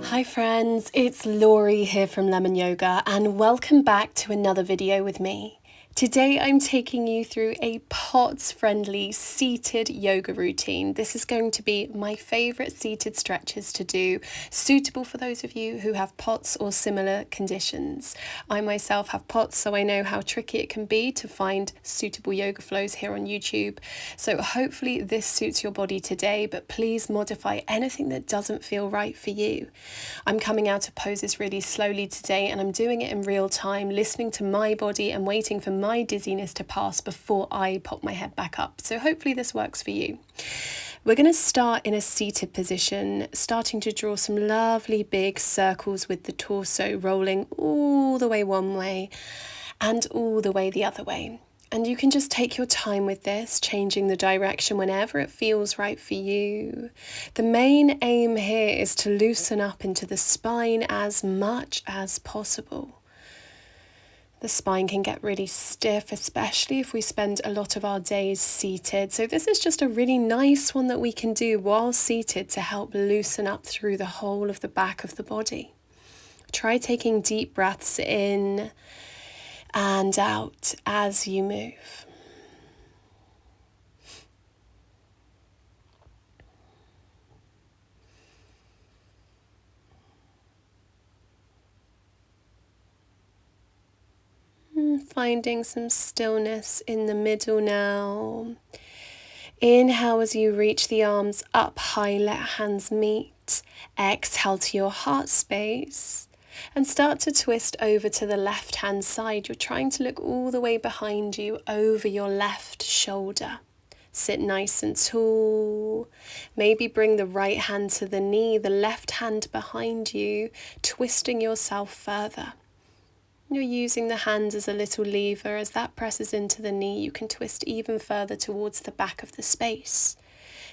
Hi friends, it's Laurie here from Lemon Yoga and welcome back to another video with me. Today I'm taking you through a POTS-friendly seated yoga routine. This is going to be my favourite seated stretches to do, suitable for those of you who have POTS or similar conditions. I myself have POTS, so I know how tricky it can be to find suitable yoga flows here on YouTube. So hopefully this suits your body today, but please modify anything that doesn't feel right for you. I'm coming out of poses really slowly today and I'm doing it in real time, listening to my body and waiting for my dizziness to pass before I pop my head back up. So hopefully this works for you. We're going to start in a seated position, starting to draw some lovely big circles with the torso, rolling all the way one way and all the way the other way. And you can just take your time with this, changing the direction whenever it feels right for you. The main aim here is to loosen up into the spine as much as possible. The spine can get really stiff, especially if we spend a lot of our days seated. So this is just a really nice one that we can do while seated to help loosen up through the whole of the back of the body. Try taking deep breaths in and out as you move. Finding some stillness in the middle now. Inhale as you reach the arms up high, let hands meet. Exhale to your heart space and start to twist over to the left hand side. You're trying to look all the way behind you over your left shoulder. Sit nice and tall. Maybe bring the right hand to the knee, the left hand behind you, twisting yourself further. You're using the hand as a little lever. As that presses into the knee, you can twist even further towards the back of the space.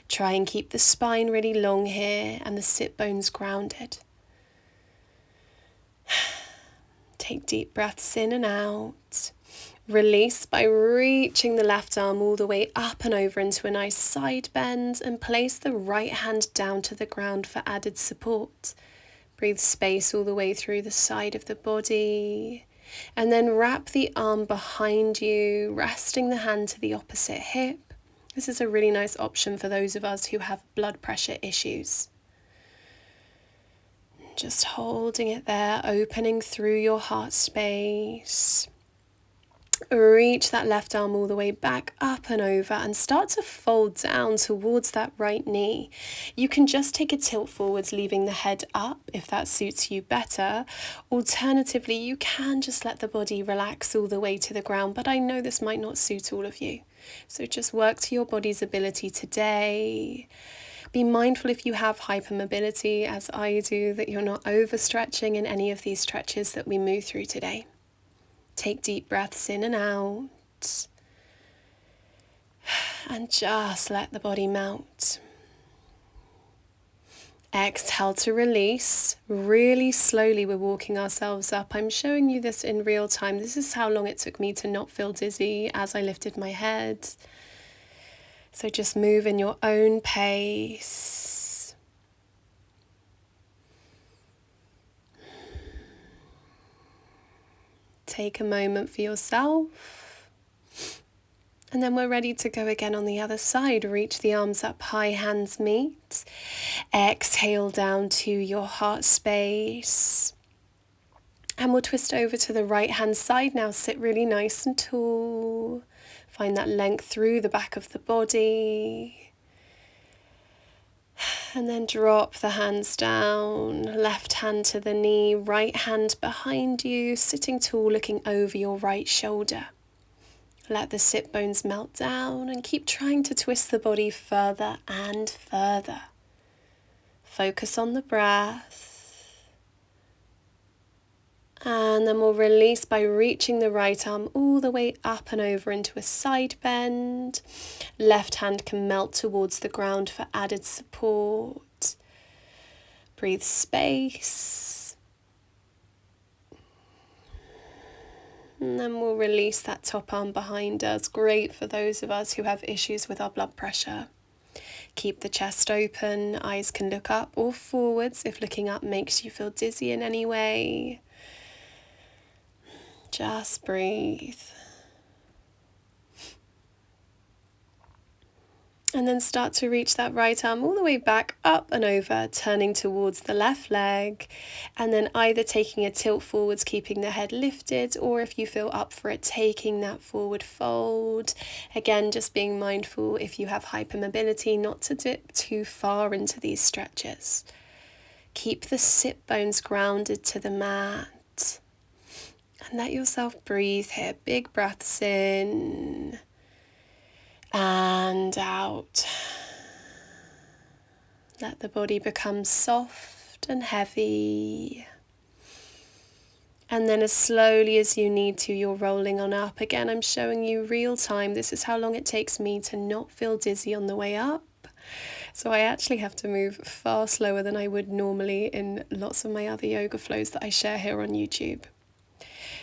Try and keep the spine really long here and the sit bones grounded. Take deep breaths in and out. Release by reaching the left arm all the way up and over into a nice side bend and place the right hand down to the ground for added support. Breathe space all the way through the side of the body and then wrap the arm behind you, resting the hand to the opposite hip. This is a really nice option for those of us who have blood pressure issues. Just holding it there, opening through your heart space. Reach that left arm all the way back up and over and start to fold down towards that right knee. You can just take a tilt forwards, leaving the head up if that suits you better. Alternatively, you can just let the body relax all the way to the ground, but I know this might not suit all of you. So just work to your body's ability today. Be mindful if you have hypermobility, as I do, that you're not overstretching in any of these stretches that we move through today. Take deep breaths in and out and just let the body melt. Exhale to release. Really slowly we're walking ourselves up. I'm showing you this in real time. This is how long it took me to not feel dizzy as I lifted my head. So just move in your own pace. Take a moment for yourself. And then we're ready to go again on the other side. Reach the arms up high, hands meet. Exhale down to your heart space. And we'll twist over to the right hand side now. Sit really nice and tall. Find that length through the back of the body. And then drop the hands down, left hand to the knee, right hand behind you, sitting tall, looking over your right shoulder. Let the sit bones melt down and keep trying to twist the body further and further. Focus on the breath. And then we'll release by reaching the right arm all the way up and over into a side bend. Left hand can melt towards the ground for added support. Breathe space. And then we'll release that top arm behind us. Great for those of us who have issues with our blood pressure. Keep the chest open, eyes can look up or forwards if looking up makes you feel dizzy in any way. Just breathe. And then start to reach that right arm all the way back up and over, turning towards the left leg, and then either taking a tilt forwards, keeping the head lifted, or if you feel up for it, taking that forward fold. Again, just being mindful if you have hypermobility not to dip too far into these stretches. Keep the sit bones grounded to the mat. And let yourself breathe here. Big breaths in and out. Let the body become soft and heavy. And then as slowly as you need to, you're rolling on up. Again, I'm showing you real time. This is how long it takes me to not feel dizzy on the way up. So I actually have to move far slower than I would normally in lots of my other yoga flows that I share here on YouTube.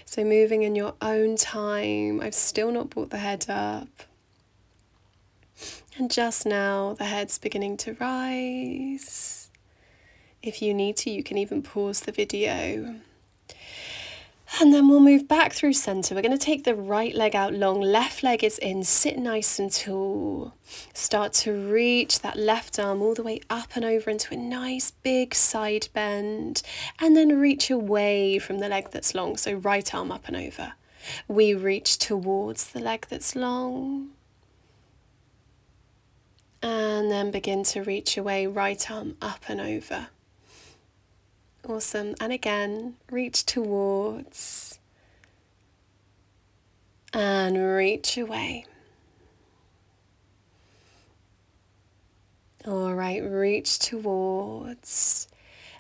So moving in your own time. I've still not brought the head up. And just now, the head's beginning to rise. If you need to, you can even pause the video. And then we'll move back through center. We're going to take the right leg out long. Left leg is in. Sit nice and tall. Start to reach that left arm all the way up and over into a nice big side bend. And then reach away from the leg that's long. So right arm up and over. We reach towards the leg that's long. And then begin to reach away, right arm up and over. Awesome. And again, reach towards and reach away. All right, reach towards.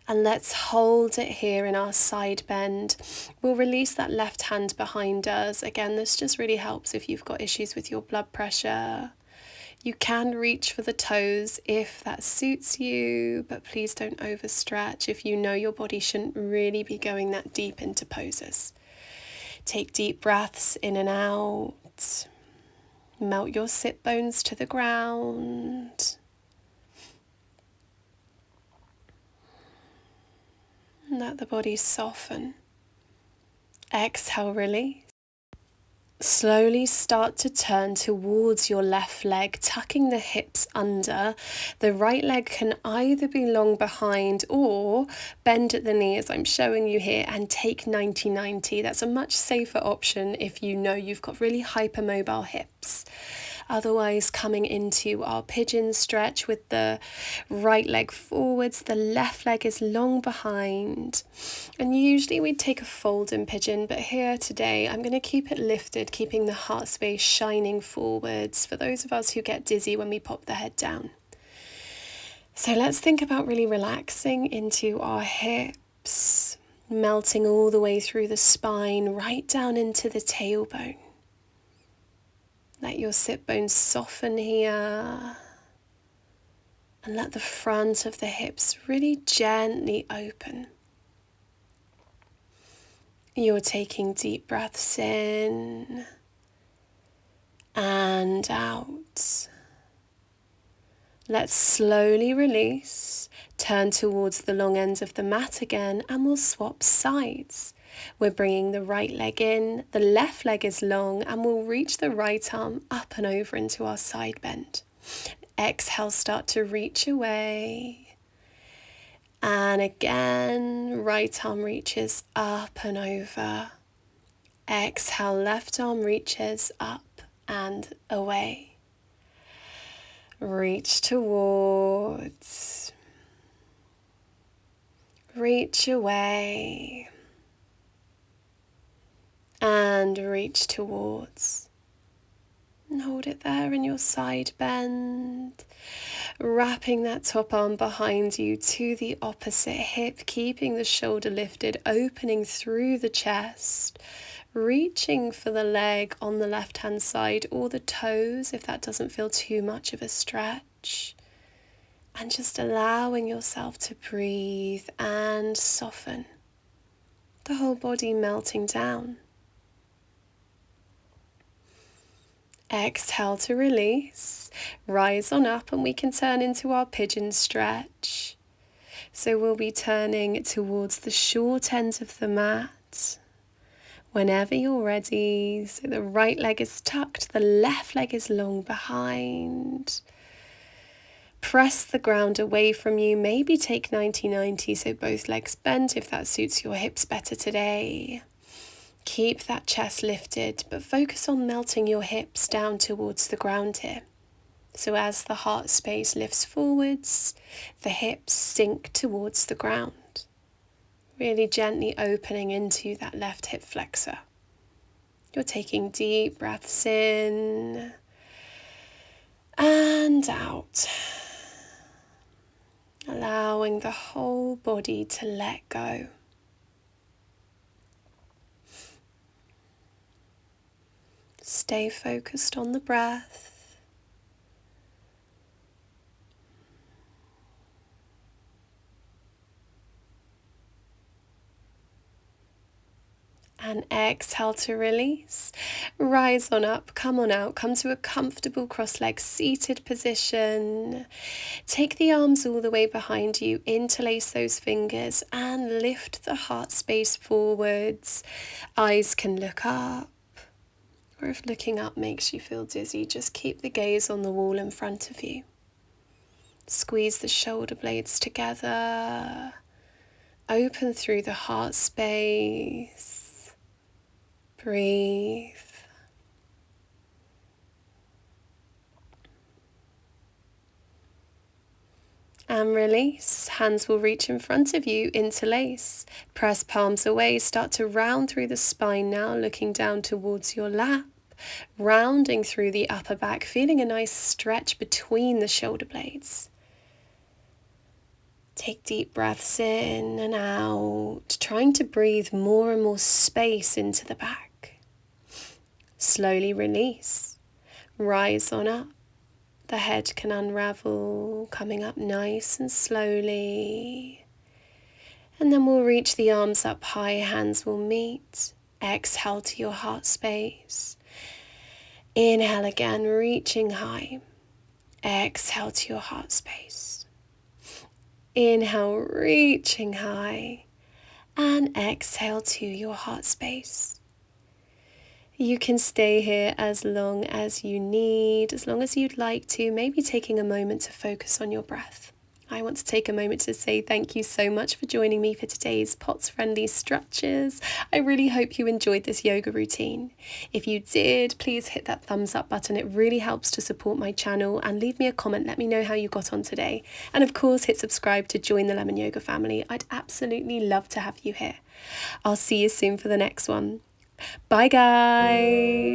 And let's hold it here in our side bend. We'll release that left hand behind us. Again, this just really helps if you've got issues with your blood pressure. You can reach for the toes if that suits you, but please don't overstretch if you know your body shouldn't really be going that deep into poses. Take deep breaths in and out. Melt your sit bones to the ground. Let the body soften. Exhale, release. Slowly start to turn towards your left leg, tucking the hips under. The right leg can either be long behind or bend at the knee as I'm showing you here and take 90-90. That's a much safer option if you know you've got really hypermobile hips. Otherwise, coming into our pigeon stretch with the right leg forwards, the left leg is long behind. And usually we'd take a fold in pigeon, but here today I'm going to keep it lifted, keeping the heart space shining forwards for those of us who get dizzy when we pop the head down. So let's think about really relaxing into our hips, melting all the way through the spine, right down into the tailbone. Let your sit bones soften here. And let the front of the hips really gently open. You're taking deep breaths in and out. Let's slowly release. Turn towards the long ends of the mat again and we'll swap sides. We're bringing the right leg in, the left leg is long, and we'll reach the right arm up and over into our side bend. Exhale, start to reach away. And again, right arm reaches up and over. Exhale, left arm reaches up and away. Reach towards. Reach away. And reach towards. And hold it there in your side bend. Wrapping that top arm behind you to the opposite hip, keeping the shoulder lifted, opening through the chest. Reaching for the leg on the left hand side or the toes if that doesn't feel too much of a stretch. And just allowing yourself to breathe and soften. The whole body melting down. Exhale to release. Rise on up and we can turn into our pigeon stretch. So we'll be turning towards the short ends of the mat. Whenever you're ready, so the right leg is tucked, the left leg is long behind. Press the ground away from you, maybe take 90-90, so both legs bent if that suits your hips better today. Keep that chest lifted, but focus on melting your hips down towards the ground here. So as the heart space lifts forwards, the hips sink towards the ground. Really gently opening into that left hip flexor. You're taking deep breaths in and out. Allowing the whole body to let go. Stay focused on the breath. And exhale to release. Rise on up, come on out, come to a comfortable cross-legged seated position. Take the arms all the way behind you, interlace those fingers and lift the heart space forwards. Eyes can look up, or if looking up makes you feel dizzy, just keep the gaze on the wall in front of you. Squeeze the shoulder blades together. Open through the heart space. Breathe. And release. Hands will reach in front of you, interlace. Press palms away, start to round through the spine now, looking down towards your lap. Rounding through the upper back, feeling a nice stretch between the shoulder blades. Take deep breaths in and out, trying to breathe more and more space into the back. Slowly release. Rise on up. The head can unravel, coming up nice and slowly. And then we'll reach the arms up high, hands will meet. Exhale to your heart space. Inhale again, reaching high. Exhale to your heart space. Inhale, reaching high. And exhale to your heart space. You can stay here as long as you need, as long as you'd like to, maybe taking a moment to focus on your breath. I want to take a moment to say thank you so much for joining me for today's POTS friendly stretches. I really hope you enjoyed this yoga routine. If you did, please hit that thumbs up button. It really helps to support my channel, and leave me a comment. Let me know how you got on today. And of course, hit subscribe to join the Lemon Yoga family. I'd absolutely love to have you here. I'll see you soon for the next one. Bye guys.